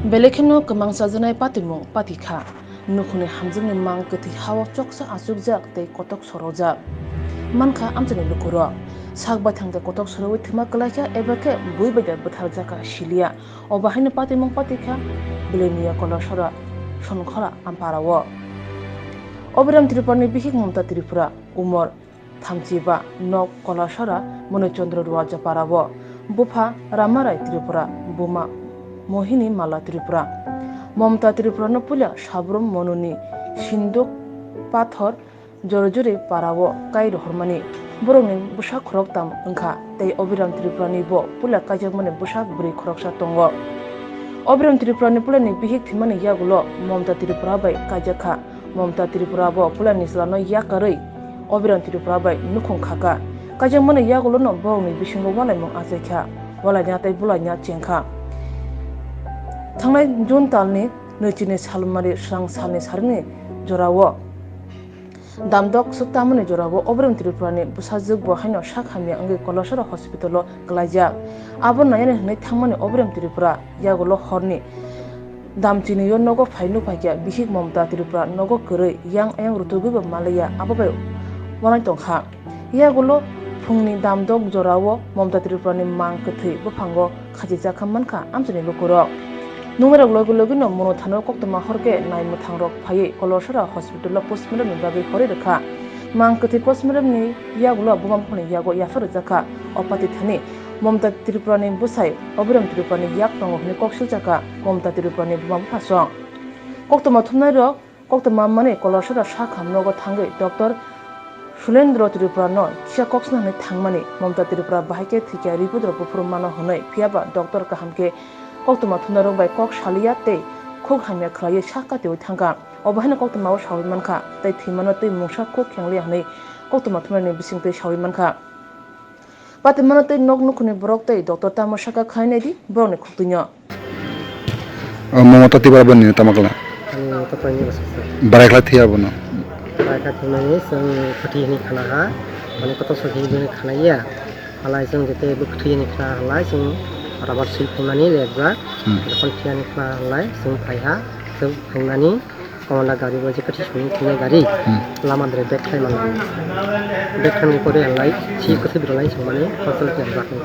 Belekeno kemang sajanai patimu patikha nukhuni hamjingni mang kethi hawa choksa asukjak tei kotok sorojak mankha amchani lukuro sakbai thangja kotok sorowi thima kalaikha ebake buibaida buthaljaka silia obahaino patimung patikha belenia kolosora sonkhora amparawo Obiram Tripurani bihik Mamta Tripura umor thamchiba nok kolosora Munochandra Ruwaja parawo bufa Ramarai Tripura buma Mohini Mala Tripura Mamta Tripura no pula Sabrum Monuni Sinduk Pathor Jorjuri parawo kai rohormani borongni busak khorok tam engkha tei Obiram Tripurani bo pula kajakmani busak bri khoroksa tongo Obiram Tripurani pulani bihik thimani yagulo Mamta Tripura bai kajakha Mamta Tripura bo pulani slano yakarei Obiram Tripura bai nukhung khaka kajakmani yagulo no borongni bisingo walaimung ajaikha walanya tei bulanya chengkha Thangnai June talni nechini salmari sang salni sarni jorawo damdok suktamani jorawo Obiram Tripurani busajug bo haino sakhamya angi kolosora hospitalo glaijak abo nayani hnai thangmani Obiram Tripura yagulo horni damchini yo nogo phainu phakya bihik Mamta Tripura nogo korei yang ayang rutugibo malaya ababai wanai tongkha yagulo phungni damdok jorawo Mamta Tripurani mang kthei buphango khajijak khamanka amchani lukuro Numerok logo no mono thano koktoma horke nai muthangrok phai kolosora hospital postmortem ni bagi hore rekha mang kthi postmortem ni yagulo bumam phone yago yafar jaka opati thani Mamta Tripurani busai Obiram Tripurani yak tongo hne koksil jaka Mamta Tripurani bumam phasong koktoma thumnai rok koktoma mane kolosora sakham nogo thangai Dr. Shulendra Tripura no kisa koksna ne thangmani Mamta Tripura bahike thikya ripudro pufur mano honai phiaba Dr. kahamke koktoma thunarong bai kok shalia tei khok hamya khlai sakka tei thangka obahina koktoma sawi manka tei thimano tei mungsa khok khengli hanai koktoma thunarni bising tei sawi manka patimano tei nok nukhuni borok tei Dr. Tamo saka khainai di borokni khuktinyo Mamata Tripura bani tamakla barakla thia bono barakla thimani sing phathi ni khana ha mane koto sohi ni khana ya alai sing jete bukthi ni khana alai sing Rabar silpimani lejak, depan tiang malai, sungkaiha, sungkainani, komanda gari wajib kerja sunyi punya gari, lama dari backline malam, backline kode alai, si kesih beralai semuanya, pasal tiang zakni,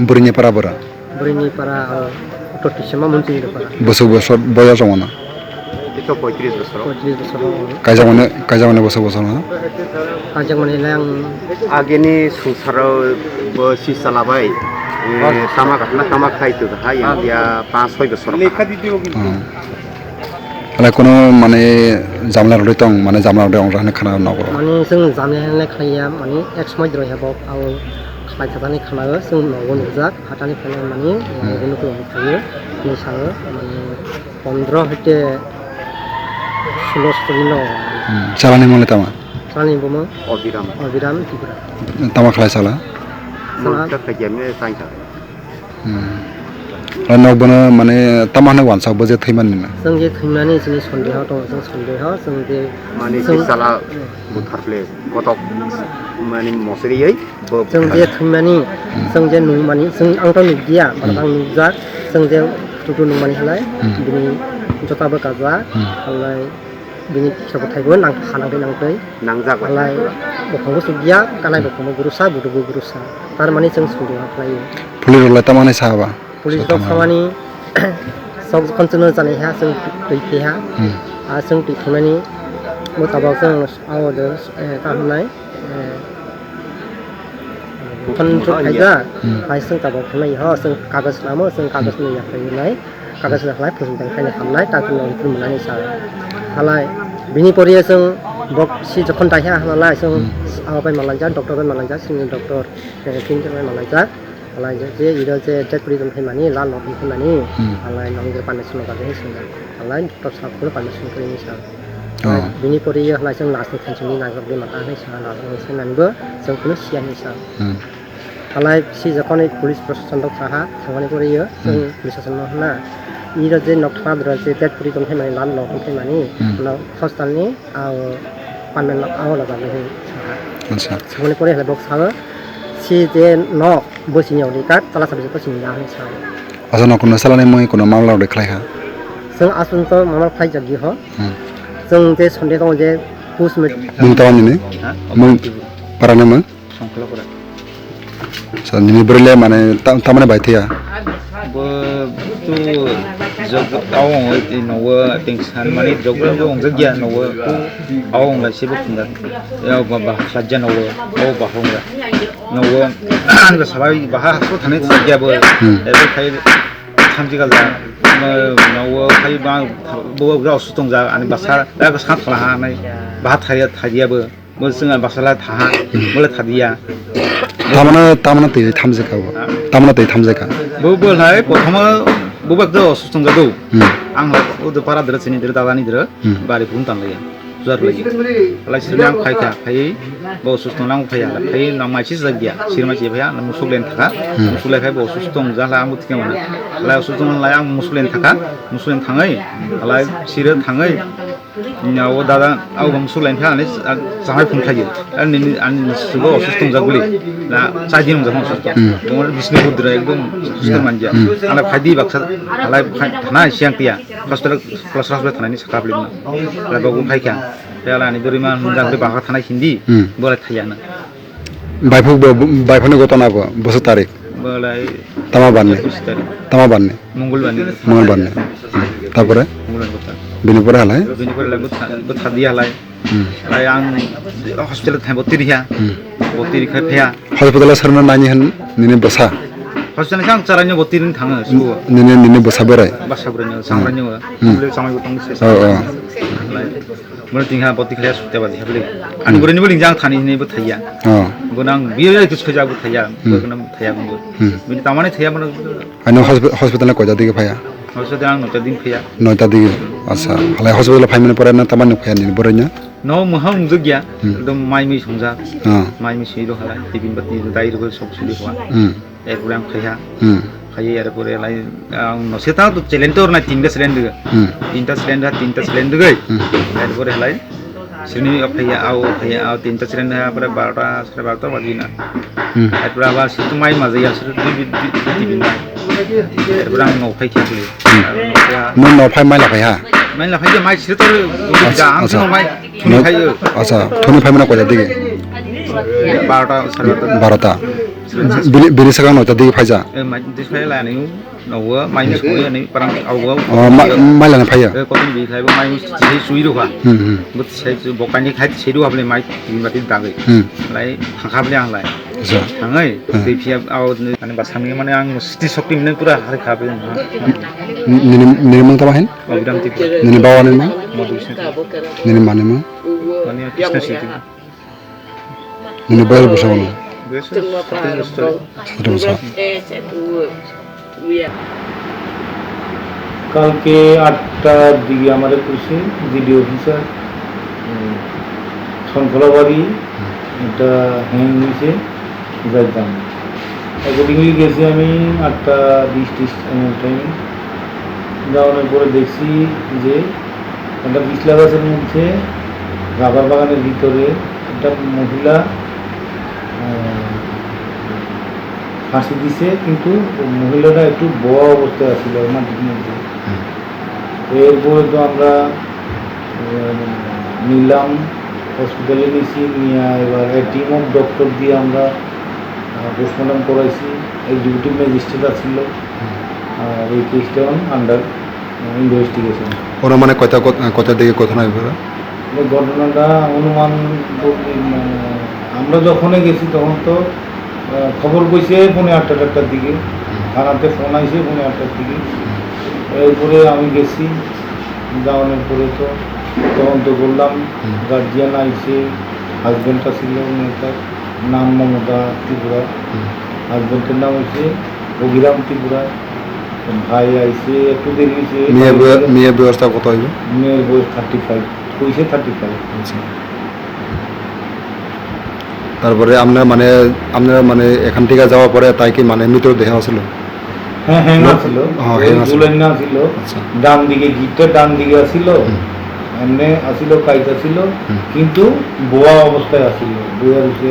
Berinya para bera, berini para otot semua muncul itu para, besar boya semana, itu 35 besar, kajang mana besar na, kajang mana yang ageni susaro besi salabai. Tamak khai tu ha yang dia 5-6 besar. Ala kono mane jamla roi tong mane jamla roi ong khana nogro. Mane sing jamla le khaya mane exmoy roi habo au khlai thani khana sing nogo nujak hatani phane mane gunu ko khaye ni sang mane 15 hite 16 stolino. Salani mole tama. Salani bomo Obiram Tripura. Tama khlai sala. Mata kajamnya tangka. Nok bana mane tamana wansa boje thaiman ni. Sing je thaimani sini sondeha to sing je Mane sala butharle kotok mane mosri yai. Sing je thaimani sing je nungmani sing ang to nugdia barang nujak sing je tutu nungmani halai bini jota ba kaza halai bini sabot thaibo nang khanang de nang tei Nangjak halai bokong sugya kanai bokong gurusa budu gurusa tar mani sing sondeha halai Pulir la tamane sahaba. Pulis dok khamani sob konsuno jane ha sing tui ha a sing tui khamani mutabak sing awder ta hanai kan aja hai sing tabak khamai ha sing kagas lamo sing kagas ni yak nai kagas halai phusun tang khai hamnai ta kun nong manani sa halai bini poriya sing bok si jokhon ta ha halai sing abai malanja doktor bai malanja sing doktor king bai malanja alai je ida je tekuri jom themani lal no themani alai nongir panesun ga je singa alai doktor sab ko panesun kri ni sa bini pori ya alai sing las ni khansuni na gbe mata ni sa la sing nan bo sing kuno sian ni sa alai si jakone police protection dok saha thangani pori ya sing police protection na ida je nok thab ra je tekuri jom themani lal no themani no hostal ni au panen aw la ga ni sa Acha. thangani pori la bok sa si je no bosini oli ka tala sabi to sini na sa asal nak kuna salah ni moi kuna mamla udah kelai ha sing asun to mamal khai jagi ho sing je sonde to je pus me mung tawan ini mung parana mung songkolo kora so ini berle mana tamane baik ya bo tu jog awong oi no wa pingsan mani jog bo ong jagya no wa ku awong la sibu kunda ya ba sajja no wa o ba hong la no wa an ga sabai ba ha so thane jagya bo ebe khai samjigal da no wa khai ba bo ga su tong ja ani ba sa da ga sa thla ha nai ba thaya bo bo singa ba sala tha bo la thadiya tamana tei thamjeka tamana tei thamjeka bo bo lai prothoma bo ba do su tong ja do ang la o de para dra sini dra dawani dra bari pun tan lai jar lagi lai sirang khai ka khai bo su tong lang phaya la khai na ma chi jagya sirma chi phaya na musuklen thaka musule khai bo su tong ja la amut ke mana la su tong la ang musuklen thaka musuklen thangai la sir thangai nyawo dada au musuklen phaya ne samai phun khai ani su bo su tong ja guli na sa din jong su tong bo bisne budra ekdom su manja ana khadi baksa la thana siang tia hospital plus hospital thana ni sakap lim la bo khai ka ya la ni dorima jagre ba thana hindi boleh thayana baifuk ni gotona bo bosu tarik boleh tama banne mongol banne tapore mongol kota bini pore halai bini pore la but hadiah lai lai ang hospital thai botir khai phaya hospital sarna nani han nini bosa hospital sang caranya botirin thanga su nini bosa berai basa branya sangranya boleh samai gotong se lai mulai tinggal botir khai sute ba dihabli ani goreni boling jang thani ni bo thaya gonang biya kis khaja bo thaya gonam thaya bo bini tamane thaya mana ano hospital ko jadi ke phaya hospital ang nota din phaya noita di asa halai hospital phai mane pore na tamane phaya ni borenya no mohang jagya dom mai mi songja mai mi sido halai tibin bati dai ro sob suli hwa ek bulan khaya khaya yar pore lai no seta to cylinder na tinta cylinder gai yar pore halai sini khaya au tinta cylinder pore 12 12 bagi na yar pore ba situ mai ma jaya sir tibin yar pore no khai khili no phai mai la phaya mai la khai mai sir to ja ang no mai thuni khai asa thoni phai mana ko jadi ke 12 bini saka no jadi phaja mai dis khai la ni no wa mai ni sui ni parang au wa mai la na phaya ko tin bi khai mai sei sui ro ha but sei bokani khai sei ro hable mai tin ba tin ta gai lai thangkha bli ang lai asa thangai te phia au ani basami mane ang siti shokti mane pura har khabe nini mang tabahin abiram ti nini bawane mang modu se nini mane mang mane krishna siti nini bayar bosa wono beso itu bosa কালকে 8টার দিকে আমাদের পুলিশে GD officer শঙ্করাবাড়ি একটা hang হয়েছে যাইতাম accordingly গেছি আমি 8:20 টাইমে যাওয়ার পরে দেখছি যে একটা বিছলা গাছের মধ্যে রাবার বাগানের ভিতরে একটা মহিলা ফাঁসি দিছে কিন্তু মহিলাটা একটু বড় অবস্থায় আছিল মাটির মধ্যে এরপরে তো আমরা নিলাম হসপিটালে নিয়েছি নিয়ে এবার টিম অফ ডক্টর দিয়ে আমরা পোস্টমর্টম করাইছি এক্সিকিউটিভ ম্যাজিস্ট্রেট ছিল আর এই কেসটা আন্ডার ইনভেস্টিগেশন ওরা মানে কত দিকে কথা নাই বলা এই ঘটনাটা অনুমান আমরা যখনই গেছি তখন তো খবর কইছে 8:30টার দিকে থানাতে ফোন আইছে 8:30টার দিকে এরপরে আমি গেছি যাওয়ানোর পরে তো তদন্ত করলাম গার্জিয়ান আইছে হাজব্যান্ডটা ছিল মেয়েটার নাম মমতা ত্রিপুরা হাজব্যান্ডের নাম হচ্ছে অভিরাম ত্রিপুরা ভাই আইছে একটু দেরি হয়েছে মেয়ের ব্যবস্থা কত হইব মেয়ের বয়স 35 কইছে 35 তারপরে আপনার মানে এখান থেকে যাওয়ার পরে তাই কি মানে মৃত দেহ ছিল হ্যাঁ হ্যাঙ্গা ছিল ঝুলাইনা ছিল ডান দিকে গিটটা ডান দিকে আসিল এমনি আসিল কাইটা ছিল কিন্তু বোয়া অবস্থায় আসিল বইয়া রয়েছে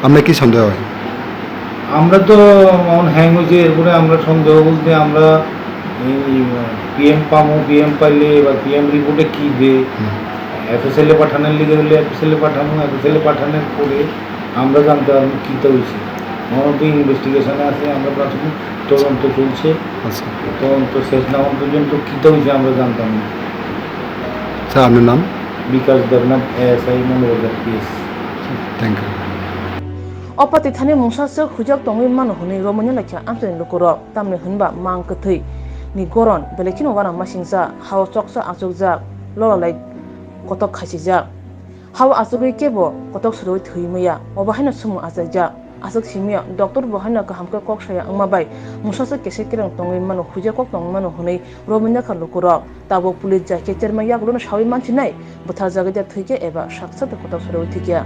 আপনার কি সন্দেহ হয়? আমরা তো হ্যাং হয়েছে, এরপরে আমরা সন্দেহ বলতে আমরা এই পিএম পামো, পিএম পাইলে বা পিএম রিপোর্টে কী দে, এফএসএলে পাঠানোর লিগে হলে এফএসএলে পাঠানো, এফএসএলে পাঠানোর পরে আমরা জানতে পারবো কী তো হয়েছে। মনে তো ইনভেস্টিগেশনে আছে, আমরা প্রাথমিক তদন্ত চলছে, আচ্ছা তদন্ত শেষ না হওয়া পর্যন্ত কী তো হয়েছে আমরা জানতাম না। স্যার আপনার নাম? Bikash Debnath, ASI Manubazar PS. Thank you. Opati thani mungsa sek hujak tongwi mano huni romanya lakya amtani lukuro tamne hunba mang kathai ni goron belekino wana masingsa hawa choksa achukjak lololai kotok khasijak hawa achugui kebo kotok suroi thuimaya obahaina sumu achaijak asuk simia doctor bohaina kahamka koksaya angmabai mungsa sek kese kirang tongwi mano hujak kok tongwi mano huni romanya kha lukuro tabo pulis ja kecherma yaglona shawi manchi nai buthar jagada thuike eba saksa kotok suroi thikya